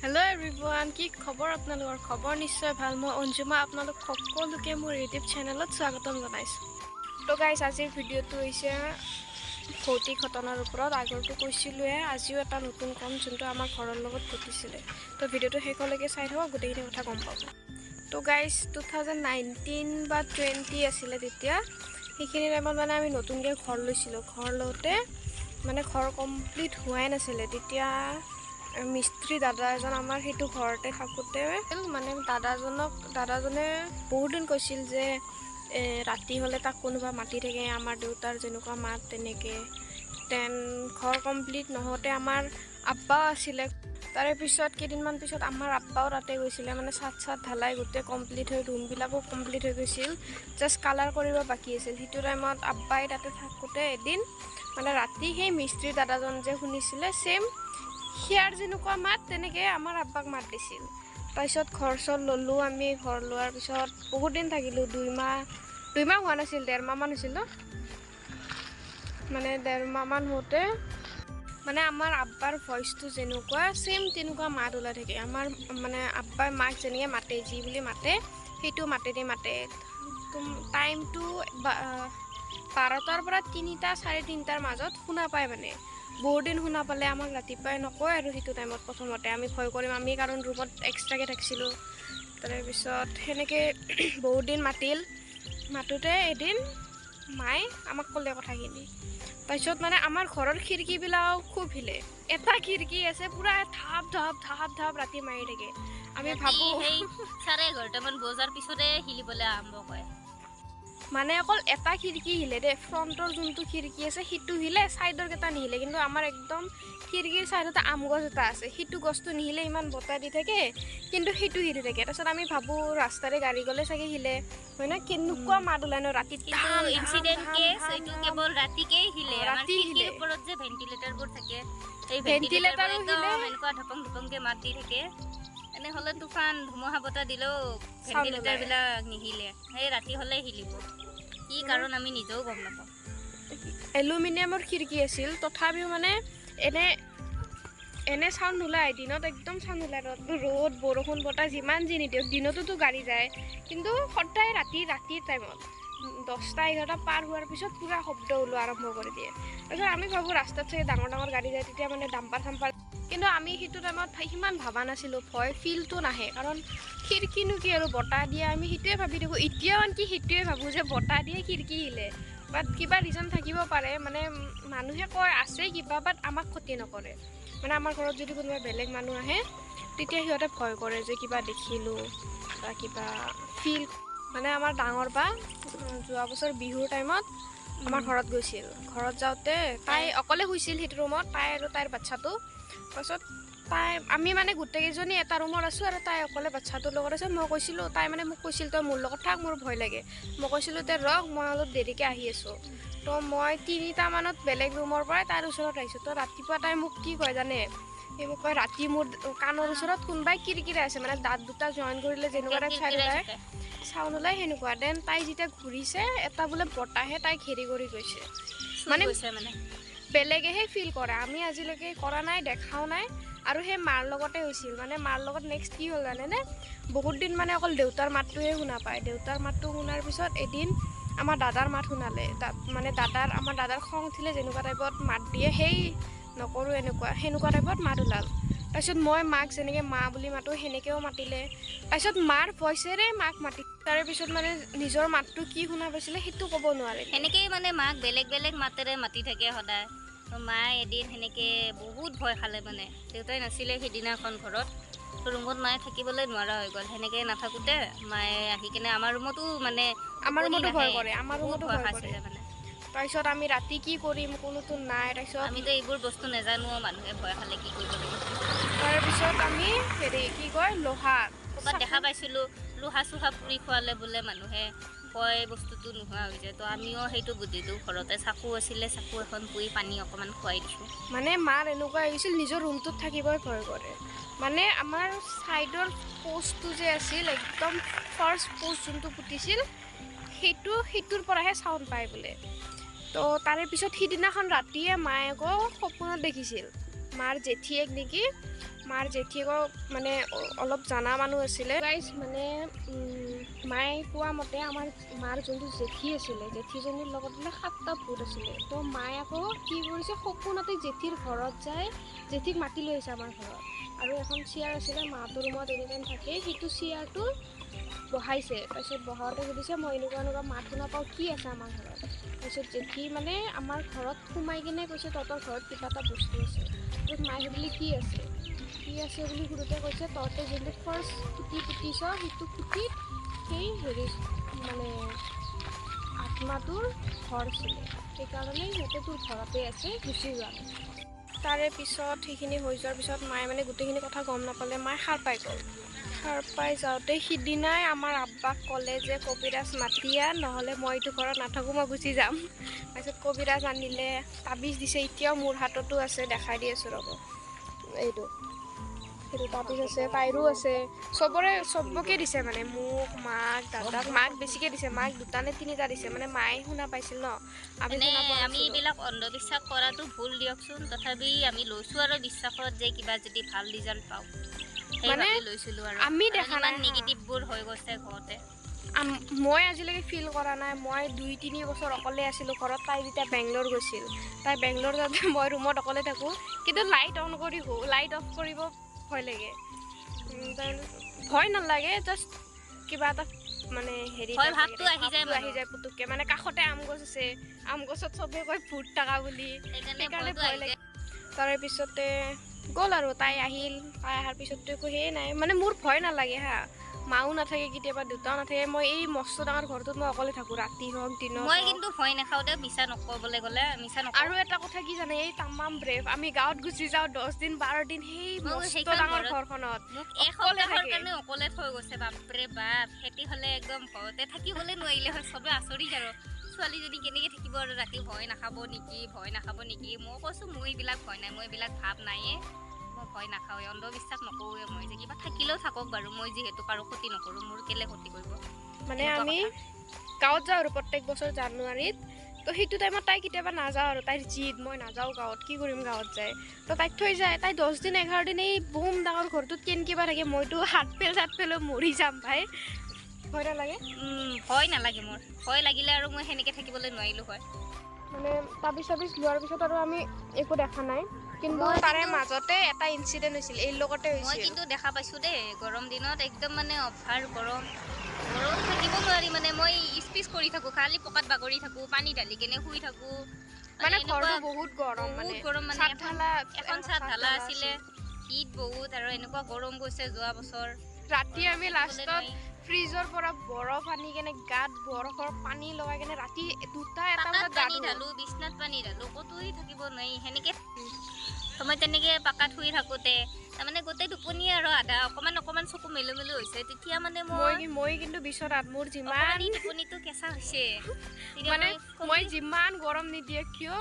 Hello' everyone, কি খবৰ? আপোনালোকৰ খবৰ নিশ্চয় ভাল। মই অঞ্জুমা, আপোনালোক সকলোকে মোৰ ইউটিউব চেনেলত স্বাগতম জনাইছোঁ। তো গাইজ, আজিৰ ভিডিঅ'টো হৈছে ভৌতিক ঘটনাৰ ওপৰত। আগৰটো কৈছিলোঁৱে, আজিও এটা নতুন কম যোনটো আমাৰ ঘৰৰ লগত ঘটিছিলে। তো ভিডিঅ'টো শেষলৈকে চাই থাকক, গোটেইখিনি কথা গম পাব। তো গাইজ, 2019 বা 20 আছিলে তেতিয়া। সেইখিনি টাইমত মানে আমি নতুনকৈ ঘৰ লৈছিলোঁ। ঘৰ লওঁতে মানে ঘৰ কমপ্লিট হোৱাই নাছিলে। তেতিয়া মিস্ত্ৰী দাদা এজন আমাৰ সেইটো ঘৰতে থাকোঁতে মানে দাদাজনে বহুত দিন কৈছিল যে ৰাতি হ'লে তাক কোনোবা মাতি থাকে, আমাৰ দেউতাৰ যেনেকুৱা মাত তেনেকৈ। ঘৰ কমপ্লিট নহওঁতে আমাৰ আব্বাও আছিলে। তাৰে পিছত কেইদিনমান পিছত আমাৰ আব্বাও তাতে গৈছিলে। মানে চাট ঢালাই গোটেই কমপ্লিট হৈ ৰুমবিলাকো কমপ্লিট হৈ গৈছিল, জাষ্ট কালাৰ কৰিব বাকী আছিল। সেইটো টাইমত আব্বাই তাতে থাকোঁতে এদিন মানে ৰাতি সেই মিস্ত্ৰী দাদাজন যে শুনিছিলে ছেম সিয়াৰ যেনেকুৱা মাত তেনেকৈ আমাৰ আব্বাক মাত দিছিল। তাৰপিছত ঘৰ চৰ ল'লোঁ আমি। ঘৰ লোৱাৰ পিছত বহুত দিন থাকিলোঁ, 2 মাহ হোৱা নাছিল, 1.5 মাহমান হৈছিল ন। মানে 1.5 মাহমান হওঁতে মানে আমাৰ আব্বাৰ ভইচটো যেনেকুৱা ছেম তেনেকুৱা মাত ওলাই থাকে। আমাৰ মানে আব্বাই মাক যেনেকৈ মাতে, যি বুলি মাতে সেইটো মাতেদি মাতে। টাইমটো 12টাৰ পৰা 3টা 3:30টাৰ মাজত শুনা পায়। মানে বহুত দিন শুনা পালে আমাক ৰাতিপুৱাই নকয় আৰু সেইটো টাইমত প্ৰথমতে আমি ভয় কৰিম, আমি কাৰণ ৰুমত এক্সট্ৰাকৈ থাকিছিলোঁ। তাৰপিছত সেনেকৈ বহুত দিন মাতোঁতে এদিন মায়ে আমাক ক'লে কথাখিনি। তাৰপিছত মানে আমাৰ ঘৰৰ খিৰিকীবিলাকো খুব হিলে। এটা খিৰিকী আছে পুৰা ধাপ ধাপ ৰাতি মাৰি থাকে। আমি ভাবোঁ সেই 11:30মান বজাৰ পিছতে হিলিবলৈ আৰম্ভ কৰে। মানে অকল এটা খিৰিকী হিলে দেই, ফ্ৰণ্টৰ যোনটো খিৰিকী আছে সেইটো হিলে, ছাইডৰ কেইটা নিহিলে। কিন্তু আমাৰ একদম খিৰিকীৰ ছাইডতে আম গছ এটা আছে, সেইটো গছটো নিহিলে, ইমান বতাহ দি থাকে কিন্তু সেইটো হিলি থাকে। তাৰপিছত আমি ভাবোঁ ৰাস্তাৰে গাড়ী গ'লে চাগে হিলে, হয় না? কেনেকুৱা মাত ওলাই ন ৰাতি। কিন্তু ইনচিডেন্ট কেছ এইটো কেৱল ৰাতিকেই হিলে। আমাৰ ৰাতি হিলে। খিৰিকীৰ ওপৰত যে ভেন্টিলেটাৰবোৰ থাকে, এই ভেন্টিলেটাৰো ভেন্টিলেটাৰবোৰ হিলে। একদম এনেকুৱা ধপংকে মাত দি থাকে। এনেহ'লে তুফান ধুমুহা বতাহ দিলেও চাউণ্ড ওলায়। ভেন্টিলেটাৰবিলাক নিহিলে, সেই ৰাতি হ'লে হিলিব। কি কাৰণ আমি নিজেও গম নাপাওঁ। এলুমিনিয়ামৰ খিৰিকী আছিল, তথাপিও মানে এনে চাউণ্ড নোলায়। দিনত একদম চাউণ্ড নোলায়, ৰ'দ বৰষুণ বতাহ যিমান যি নিদিয়ক, দিনতোতো গাড়ী যায়। কিন্তু সদায় ৰাতিৰ টাইমত 10টা-11টা পাৰ হোৱাৰ পিছত পূৰা শব্দ ওলোৱা আৰম্ভ কৰি দিয়ে। তাৰপিছত আমি ভাবোঁ ৰাস্তাত চাগে ডাঙৰ গাড়ী যায়, তেতিয়া মানে ডাম্পাৰ চাম্পাৰ। কিন্তু আমি সেইটো টাইমত সিমান ভবা নাছিলোঁ, ভয় ফিলটো নাহে, কাৰণ খিৰিকীনো কি আৰু বতাহ দিয়ে, আমি সেইটোৱে ভাবি থাকোঁ। এতিয়াও আনকি সেইটোৱে ভাবোঁ যে বতাহ দিয়ে খিৰিকী হিলে। বাট কিবা ৰিজন থাকিব পাৰে, মানে মানুহে কয় আছে কিবা, বাট আমাক ক্ষতি নকৰে। মানে আমাৰ ঘৰত যদি কোনোবা বেলেগ মানুহ আহে তেতিয়া সিহঁতে ভয় কৰে যে কিবা দেখিলোঁ বা কিবা ফিল। মানে আমাৰ ডাঙৰ বা যোৱা বছৰ বিহুৰ টাইমত আমাৰ ঘৰত গৈছিল। ঘৰত যাওঁতে তাই অকলে শুইছিল সেইটো ৰুমত, তাই আৰু তাইৰ বাচ্ছাটো। তাৰপাছত আমি মানে গোটেইকেইজনী এটা ৰুমত আছোঁ আৰু তাই অকলে বাচ্ছাটোৰ লগত আছে। মই কৈছিলোঁ, তাই মানে মোক কৈছিল তই মোৰ লগত থাক, মোৰ ভয় লাগে। মই কৈছিলোঁ তে ৰহ, মই অলপ দেৰিকৈ আহি আছোঁ। তো মই 3টামানত বেলেগ ৰুমৰ পৰাই তাইৰ ওচৰত আহিছোঁ। তো ৰাতিপুৱা তাই মোক কি কয় জানে? সেই মোক কয় ৰাতি মোৰ কাণৰ ওচৰত কোনোবাই কিৰকিৰাই আছে, মানে দাঁত দুটা জইন কৰিলে যেনেকুৱা টাইপ চাউণ্ড ওলায় সেনেকুৱা। দেন তাই যেতিয়া ঘূৰিছে, এটা বোলে বতাহে তাইক হেৰি কৰি গৈছে। মানে বেলেগেহে ফিল কৰে, আমি আজিলৈকে কৰা নাই, দেখাও নাই। আৰু সেই মাৰ লগতে হৈছিল। মানে মাৰ লগত নেক্সট কি হ'ল জানেনে? বহুত দিন মানে অকল দেউতাৰ মাতটোৱে শুনা পায়। দেউতাৰ মাতটো শুনাৰ পিছত এদিন আমাৰ দাদাৰ মাত শুনালে। মানে আমাৰ দাদাৰ খং উঠিলে যেনেকুৱা টাইপত মাত দিয়ে, সেই নকৰোঁ সেনেকুৱা টাইপত মাত ওলাল। তাৰপিছত মই মাক যেনেকৈ মা বুলি মাতোঁ সেনেকৈও মাতিলে। তাৰপিছত মাৰ ভইচেৰে মাক মাতি, তাৰে পিছত মানে নিজৰ মাতটো কি শুনা পাইছিলে সেইটো ক'ব নোৱাৰে। সেনেকেই মানে মাক বেলেগ মাতেৰে মাতি থাকে সদায়। তো মায়ে এদিন সেনেকৈ বহুত ভয় খালে। মানে দেউতাই নাছিলে সিদিনাখন ঘৰত, ৰুমত মায়ে থাকিবলৈ নোৱাৰা হৈ গ'ল। সেনেকৈ নাথাকোঁতে মায়ে আহি কিনে আমাৰ ৰুমতো মানে আমাৰ টোপনি ৰুমতো ভয় নাহে, কৰে, আমাৰ বহুত ৰুমতো ভয় ভয় কৰে। খাইছিলে মানে। তাৰপিছত আমি ৰাতি কি কৰিম, কোনোতো নাই। তাৰপিছত আমিতো এইবোৰ বস্তু নাজানো, মানুহে ভয় খালে কি কৰিব লাগে। তাৰপিছত আমি কি কয় লোহা ক'ৰবাত দেখা পাইছিলোঁ লোহা-চোহা পুৰি খোৱালে বোলে মানুহে কয় বস্তুটো নোহোৱা হৈ যায়। তো আমিও সেইটো বুজিলোঁ। ঘৰতে চাকু আছিলে, চাকু এখন পুৰি পানী অকণমান খুৱাই দিছোঁ। মানে মাৰ এনেকুৱা হৈছিল, নিজৰ ৰুমটোত থাকিবই ভয় কৰে। মানে আমাৰ ছাইডৰ প'ষ্টটো যে আছিল, একদম ফাৰ্ষ্ট প'ষ্ট যোনটো পুতিছিল, সেইটোৰ পৰাহে চাউণ্ড পায় বোলে। তো তাৰে পিছত সিদিনাখন ৰাতিয়ে মায়ে আকৌ সপোনত দেখিছিল, মাৰ জেঠীয়েক নেকি, মাৰ জেঠীয়েকৰ মানে অলপ জানা মানুহ আছিলে গাইজ। মানে মায়ে কোৱা মতে আমাৰ মাৰ যোনটো জেঠী আছিলে, জেঠীজনীৰ লগত বোলে 7টা ভূত আছিলে। তো মায়ে আকৌ কি কৰিছে, সপোনতে জেঠীৰ ঘৰত যায়, জেঠীক মাতি লৈ আহিছে আমাৰ ঘৰত। আৰু এখন চেয়াৰ আছিলে, মাহঁতৰ ৰুমত এনি টাইম থাকে, সেইটো চেয়াৰটো বহাইছে। তাৰপিছত বহাওঁতে সুধিছে মই এনেকুৱা মাত শুনা পাওঁ, কি আছে আমাৰ ঘৰত। তাৰপিছত জেঠী মানে আমাৰ ঘৰত সোমাই কিনে কৈছে তহঁতৰ ঘৰত কিবা এটা বস্তু আছে। তাৰপিছত মায়ে সুধিলে কি আছে বুলি সুধোতে কৈছে তহঁতে যোনটো ফাৰ্ষ্ট খুটি পুতিছ, সেইটো খুটিত সেই মানে আত্মাটোৰ ঘৰ আছিলে, সেইকাৰণে সিহঁতে তোৰ ঘৰতে আছে, গুচি যোৱা নাই। তাৰে পিছত সেইখিনি হৈ যোৱাৰ পিছত মায়ে মানে গোটেইখিনি কথা গম নাপালে, মায়ে সাৰ পাই গ'ল। সাৰ পাই যাওঁতে সিদিনাই আমাৰ আব্বাক ক'লে যে কবিৰাজ মাতি আন, নহ'লে মই এইটো ঘৰত নাথাকোঁ, মই গুচি যাম। তাৰপিছত কবিৰাজ আনিলে, তাবিজ দিছে, এতিয়াও মোৰ হাততো আছে, দেখাই দি আছোঁ ৰ'ব। এইটো সেইটো তাবিজ আছে, তাইৰো আছে, চবকে দিছে মানে, মোক, মাক, দাদাক। মাক বেছিকৈ দিছে, মাক 2টা নে 3টা দিছে, মানে মায়ে শুনা পাইছিল ন, আমি শুনা পোৱা আমি নাছিলোঁ। এইবিলাক অন্ধবিশ্বাস কৰাটো ভুল দিয়কচোন, তথাপি আমি লৈছোঁ আৰু বিশ্বাসত যে কিবা যদি ভাল ৰিজাল্ট পাওঁ সেই মানে ভাবি লৈছিলোঁ। আৰু আমি দেখা ইমান নাই নিগেটিভবোৰ হৈ গৈছে ঘৰতে। মই আজিলৈকে ফিল কৰা নাই। মই 2-3 বছৰ অকলে আছিলোঁ ঘৰত। তাই যেতিয়া বেংগলোৰ গৈছিল, তাই বেংগলোৰ যাওঁতে মই ৰুমত অকলে থাকোঁ, কিন্তু লাইট অফ কৰিব ভয় লাগে। ভয় নালাগে, জাষ্ট কিবা এটা মানে হেৰি ভাৱটো আহি যায় পুতুককৈ। মানে কাষতে আম গছ আছে, আম গছত চবে কয় ভূত থকা বুলি, সেইকাৰণে ভয় লাগে। তাৰে পিছতে গ'ল আৰু তাই আহিল। তাই অহাৰ পিছততো একো সেয়ে নাই, মানে মোৰ ভয় নালাগে হা। মাও নাথাকে, কেতিয়াবা দেউতাও নাথাকে, মই এই মস্ত ডাঙৰ ঘৰটোত মই অকলে থাকোঁ, ৰাতি হওক দিনত মই হওক। কিন্তু ভয় নাখাওঁ দে, মিছা নক'বলৈ গ'লে মিছা নকওঁ। আৰু এটা কথা কি জানে, এই তামাম ব্ৰেভ, আমি গাঁৱত গুচি যাওঁ 10 দিন 12 দিন, সেই মস্ত সেইখন ডাঙৰ ঘৰত ঘৰখনত মোক অকলে এসপ্তাহৰ থাকে। কাৰণে অকলে থৈ গৈছে। বাপৰে বাপ, খেতি হ'লে একদম ঘৰতে থাকিবলৈ নোৱাৰিলে হয়, চবে আচৰিত আৰু ছোৱালীজনী কেনেকৈ থাকিব আৰু ৰাতি, ভয় নাখাব নেকি। মই কৈছোঁ মোৰ এইবিলাক ভয় নাই, মোৰ এইবিলাক ভাৱ নাইয়ে, মই ভয় নাখাওঁৱে, অন্ধবিশ্বাস নকৰোঁৱে। মই যে কিবা থাকিলেও থাকক বাৰু, মই যিহেতু কাৰো ক্ষতি নকৰোঁ, মোৰ কেলে ক্ষতি কৰিব। মানে আমি গাঁৱত যাওঁ আৰু প্ৰত্যেক বছৰ জানুৱাৰীত। তো সেইটো টাইমত তাই কেতিয়াবা নাযাওঁ আৰু, তাইৰ জিদ, মই নাযাওঁ গাঁৱত, কি কৰিম গাঁৱত যায়। তো তাইক থৈ যায়। তাই 10 দিন 11 দিন এই বম ডাঙৰ ঘৰটোত কেনেকৈ থাকে, মইতো হাত পেল মৰি যাম ভাই। ভয় নালাগে? ভয় নালাগে মোৰ। ভয় লাগিলে আৰু মই সেনেকৈ থাকিবলৈ নোৱাৰিলোঁ হয়। মানে তাবিজ লোৱাৰ পিছত আৰু আমি একো দেখা নাই, কিন্তু তাৰে মাজতে এটা ইনচিডেণ্ট হৈছিল, এই লগতে মই হৈছিল। কিন্তু দেখা পাইছোঁ দেই, গৰম দিনত একদম মানে অভাৰ গৰম থাকিব নোৱাৰি। মানে মই স্পিচ কৰি থাকোঁ, খালি পকাত বাগৰি থাকোঁ, পানী ঢালি কেনে শুই থাকোঁ। মানে ঘৰটো বহুত গৰম, মানে এখন চাদ ঢালা আছিলে, শীত বহুত, আৰু এনেকুৱা গৰম গৈছে যোৱা বছৰ। ৰাতি আমি লাষ্টত ফ্ৰিজৰ পৰা বৰফ আনি কেনে গাত বৰফৰ পানী লগাই কেনে ৰাতি 2টা-1টা বজাত গা ধুলোঁ। বিছনাত পানী ঢালোঁ, ক'তোই থাকিব নোৱাৰি। সেনেকৈ মই তেনেকৈ পাকাত শুই থাকোঁতে তাৰমানে গোটেই টোপনি আৰু আধা অকণমান চকু মেলো হৈছে। তেতিয়া মানে মই কিন্তু বিচনাত মোৰ যিমান টোপনিটো কেঁচা হৈছে, মানে মই যিমান গৰম নিদিয়ে কিয়,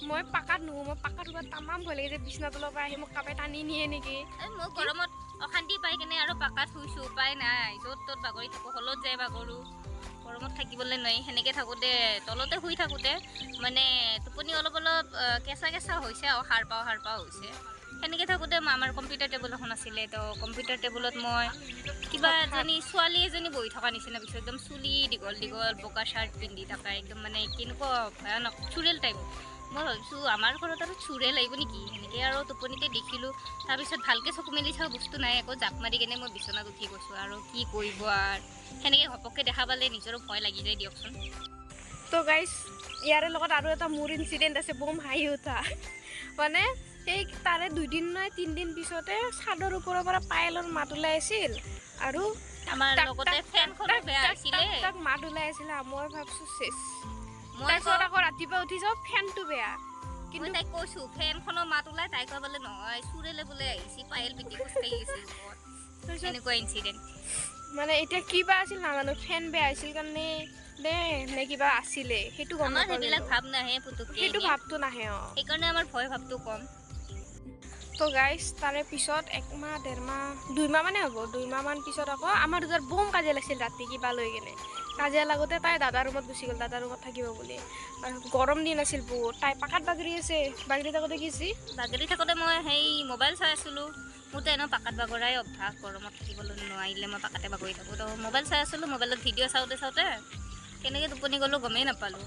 মই পাকাত নুশু। মই পাকাত শুব তামাম ভয় লাগে যে বিছনা তলৰ পৰা আহি মোক কাপে টানি নিয়ে নেকি। মই গৰমত অশান্তি পাই কেনে আৰু পাকাত শুইছোঁ, উপায় নাই। য'ত ত'ত বাগৰি থাকোঁ, হলত যাই বাগৰোঁ, গৰমত থাকিবলৈ নোৱাৰি। সেনেকৈ থাকোঁতে তলতে শুই থাকোঁতে মানে টোপনি অলপ কেঁচা হৈছে আৰু সাৰ পাওঁ হৈছে। সেনেকৈ থাকোঁতে আমাৰ কম্পিউটাৰ টেবুল এখন আছিলে। তো কম্পিউটাৰ টেবুলত মই কিবা ছোৱালী এজনী বহি থকা নিচিনা পিছত, একদম চুলি দীঘল বগা চাৰ্ট পিন্ধি থকা, একদম মানে কেনেকুৱা ভয়ানক চুৰেল টাইপ। মই ভাবিছোঁ আমাৰ ঘৰত আৰু চুৰে লাগিব নেকি, সেনেকৈ আৰু টোপনিতে দেখিলোঁ। তাৰপিছত ভালকৈ চকু মেলি চাওঁ, বস্তু নাই, আকৌ জাপ মাৰি কেনে মই বিচনাত উঠি গৈছোঁ। আৰু কি কৰিব, আৰু সেনেকৈ ঘপককৈ দেখা পালে নিজৰো ভয় লাগি যায় দিয়কচোন। তো গাইজ, ইয়াৰে লগত আৰু এটা মোৰ ইনচিডেণ্ট আছে, বম হাঁহি উঠা। মানে সেই তাৰে 2 দিন নে 3 দিন পিছতে চাদৰ ওপৰৰ পৰা পায়েলৰ মাত ওলাই আছিল, আৰু আমাৰ লগতে ফেনখনো বেয়া আছিলে। মাত ওলাই আছিলে। মই ভাবছোঁ চেছ। তাৰপিছত আকৌ ৰাতিপুৱা উঠি যাওঁ, ফেনটো বেয়া। কিন্তু তাইক কৈছোঁ ফেনখনৰ মাত ওলাই, তাই কয় বোলে নহয়, চুৰেলে বোলে আহিছে, পায়েল পিটি খোজকাঢ়ি গৈছে। এনেকুৱা ইনচিডেণ্ট। মানে এতিয়া কিবা আছিল নাজানো, ফেন বেয়া হৈছিল কাৰণে নে কিবা আছিলে, সেইটো গম নাপাওঁ। সেইবিলাক ভাৱ নাহে পুতুককৈ, সেইটো ভাৱটো নাহে। সেইকাৰণে আমাৰ ভয় ভাৱটো কম। তো গাইজ, তাৰে পিছত 1 মাহ 1.5 মাহ 2 মাহ মানে হ'ব, 2 মাহমান পিছত আকৌ আমাৰ দুটাৰ বম কাজিয়া লাগিছিল ৰাতি কিবা লৈ কেনে। কাজিয়া লাগোতে তাই দাদাৰ ৰুমত গুচি গ'ল, দাদাৰ ৰুমত থাকিব বুলি। আৰু গৰম দিন আছিল বহুত, তাই পাকাত বাগৰি আছে। বাগৰি থাকোঁতে বাগৰি থাকোঁতে মই সেই মোবাইল চাই আছিলোঁ। মোৰতো এনেও পাকাত বাগৰাই অভ্যাস, গৰমত থাকিবলৈ নোৱাৰিলে মই পাকাতে বাগৰি থাকোঁ। তো মোবাইল চাই আছিলোঁ, মোবাইলত ভিডিঅ' চাওঁতে কেনেকৈ টোপনি গ'লোঁ গমেই নাপালোঁ।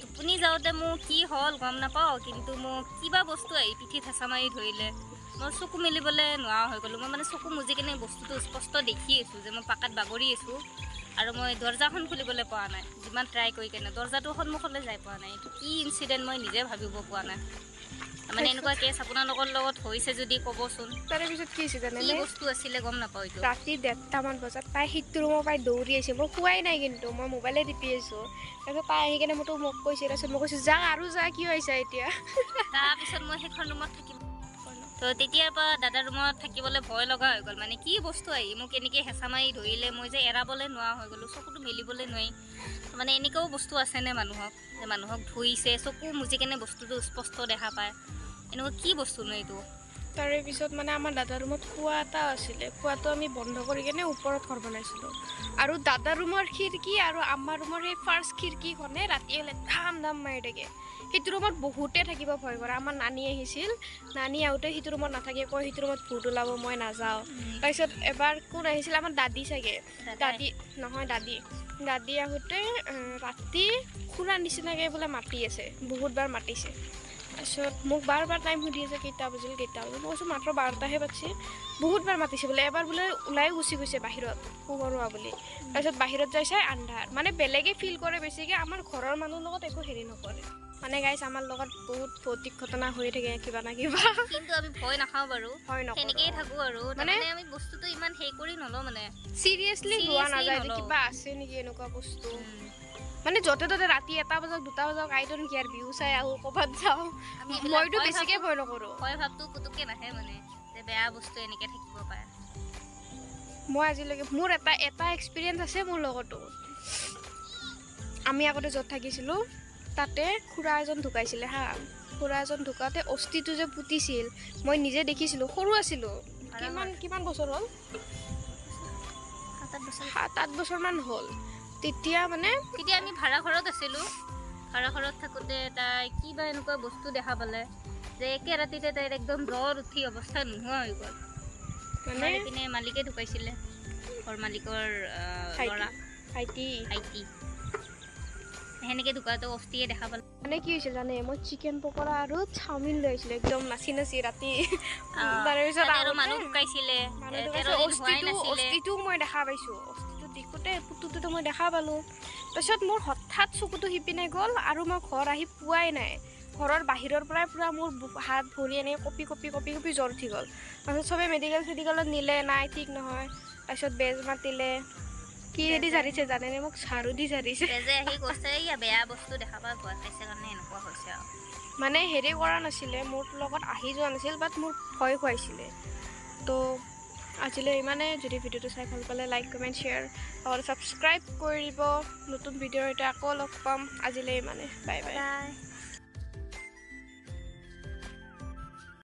টোপনি যাওঁতে মোৰ কি হ'ল গম নাপাওঁ, কিন্তু মোক কিবা বস্তু আহি পিঠিত হেঁচা মাৰি ধৰিলে। মই চকু মেলিবলৈ নোৱাৰা হৈ গ'লোঁ। মই মানে চকু মুজি কেনে বস্তুটো স্পষ্ট দেখি আছোঁ যে মই পাকাত বাগৰি আছোঁ, আৰু মই দৰ্জাখন খুলিবলৈ পৰা নাই। যিমান ট্ৰাই কৰি কেনে দৰ্জাটোৰ সন্মুখলৈ যাই পোৱা নাই। এইটো কি ইনচিডেণ্ট মই নিজে ভাবিব পোৱা নাই। মানে এনেকুৱা কেছ আপোনালোকৰ লগত হৈছে যদি ক'বচোন। তাৰে পিছত কি হৈছে কি জানেনে? বস্তু আছিলে গম নাপাওঁ এইটো। ৰাতি 1:30মান বজাত তাই সিটো ৰুমৰ পৰাই দৌৰি আহিছে। মই শুৱাই নাই, কিন্তু মই মোবাইলে টিপি আছোঁ। তাৰপিছত তাই আহি কেনে মোক কৈছে, তাৰপিছত মই কৈছোঁ যা আৰু যা, কি হৈছে এতিয়া। তাৰপিছত মই সেইখন ৰুমত থাকিব, তো তেতিয়াৰ পৰা দাদাৰ ৰুমত থাকিবলৈ ভয় লগা হৈ গ'ল। মানে কি বস্তু আহি মোক এনেকৈ হেঁচা মাৰি ধৰিলে, মই যে এৰাবলৈ নোৱাৰা হৈ গ'লোঁ, চকুটো মেলিবলৈ নোৱাৰি। মানে এনেকুৱাও বস্তু আছেনে মানুহক, যে মানুহক ধুইছে, চকু মুজি কেনে বস্তুটো স্পষ্ট দেখা পায়। এনেকুৱা কি বস্তুনো এইটো? তাৰে পিছত মানে আমাৰ দাদাৰ ৰুমত কুঁৱা এটা আছিলে। কুঁৱাটো আমি বন্ধ কৰি কেনে ওপৰত ঘৰ বনাইছিলোঁ, আৰু দাদাৰ ৰুমৰ খিৰিকী আৰু আমাৰ ৰুমৰ সেই ফাৰ্ষ্ট খিৰিকীখনে ৰাতি হ'লে ধাম মাৰি থাকে। সেইটো ৰুমত বহুতে থাকিব ভয় কৰে। আমাৰ নানী আহিছিল, নানী আহোঁতে সেইটো ৰুমত নাথাকে, কয় সেইটো ৰুমত ভূত ওলাব, মই নাযাওঁ। তাৰপিছত এবাৰ কোন আহিছিল, আমাৰ দাদী চাগে, দাদী নহয় দাদী আহোঁতে ৰাতি খুৰাৰ নিচিনাকৈ বোলে মাতি আছে, বহুতবাৰ মাতিছে। তাৰপিছত মোক বাৰ টাইম সুধি আছে কেইটা বাজিল। মই কৈছোঁ মাত্ৰ 12টাহে বাজিছে। বহুতবাৰ মাতিছে বোলে। এবাৰ বোলে ওলাই গুচি গৈছে বাহিৰত পোহৰ হোৱা বুলি। তাৰপিছত বাহিৰত যাই চাই আন্ধাৰ। মানে বেলেগে ফিল কৰে বেছিকৈ, আমাৰ ঘৰৰ মানুহৰ লগত একো হেৰি নকৰে। মানে গাইছ, আমাৰ লগত বহুত ভৌতিক ঘটনা হৈ থাকে কিবা না কিবা। কিন্তু আমি ভয় নাখাওঁ বাৰু, ভয় নকৰোঁ। সেনেকেই থাকোঁ আৰু মানে আমি বস্তুটো ইমান হেৰি কৰি নলওঁ, মানে চিৰিয়াছলি লোৱা নাযায় যে কিবা আছে নেকি এনেকুৱা বস্তু। মানে য'তে ত'তে ৰাতি 1 বজাত 2 বজাত আইডন কি আৰু বিহু চাই আহোঁ, ক'ৰবাত যাওঁ, মইতো বেছিকৈ ভয় নকৰোঁ। ভয় ভাৱটো পুতুককৈ নাহে, মানে যে বেয়া বস্তু এনেকৈ থাকিব পাৰে। মই আজিলৈকে মোৰ এটা এক্সপিৰিয়েঞ্চ আছে মোৰ লগতো। আমি আগতে য'ত থাকিছিলোঁ তাতে খুৰা এজন ঢুকাইছিলে হা। খুৰা এজন ঢুকাওঁতে অস্থিটো যে পুতিছিল, মই নিজে দেখিছিলোঁ, সৰু আছিলোঁ। কিমান বছৰ হ'ল? 7-8 বছৰমান হ'ল। তেতিয়া আমি ভাড়া ঘৰত আছিলোঁ। ভাড়া ঘৰত থাকোঁতে তাই কিবা এনেকুৱা বস্তু দেখা পালে যে একে ৰাতিতে তাইৰ একদম জ্বৰ উঠি অৱস্থা নোহোৱা হৈ গ'ল। মানে পিনে মালিকে ঢুকাইছিলে, ঘৰ মালিকৰ ল'ৰা, ভাইটি। সেনেকৈ ঢুকাওঁতে অস্থিয়ে দেখা পালে। মানে কি হৈছিল জানে, মই চিকেন পকৰা আৰু চাওমিন লৈ আহিছিলোঁ একদম নাচি ৰাতি। তাৰপিছত আৰু মানুহ ঢুকাইছিলে, অস্থিটোও মই দেখা পাইছোঁ। অস্থিটো দেখোঁতে পুতুটো মই দেখা পালোঁ। তাৰপিছত মোৰ হঠাৎ চকুটো সিপিনে গ'ল, আৰু মই ঘৰ আহি পোৱাই নাই। ঘৰৰ বাহিৰৰ পৰাই পূৰা মোৰ হাত ভৰি এনেকৈ কঁপি জ্বৰ উঠি গ'ল। তাৰপিছত চবে মেডিকেলত নিলে, নাই ঠিক নহয়। তাৰপিছত বেজ মাতিলে। কিহেদি জাৰিছে জানেনে? মোক ঝাৰু দি জাৰিছে। বেজে আহি কৈছে ইয়া বেয়া বস্তু দেখা পাই ভয় খাইছে কাৰণে এনেকুৱা হৈছে আৰু। মানে হেৰি কৰা নাছিলে, মোৰ লগত আহি যোৱা নাছিল, বাট মোক ভয় খুৱাইছিলে। তো আজিলৈ ইমানে। যদি ভিডিঅ'টো চাই ভাল পালে লাইক, কমেণ্ট, শ্বেয়াৰ আৰু ছাবস্ক্ৰাইব কৰি দিব। নতুন ভিডিঅ'ৰ সৈতে আকৌ লগ পাম। আজিলৈ ইমানে। Bye bye.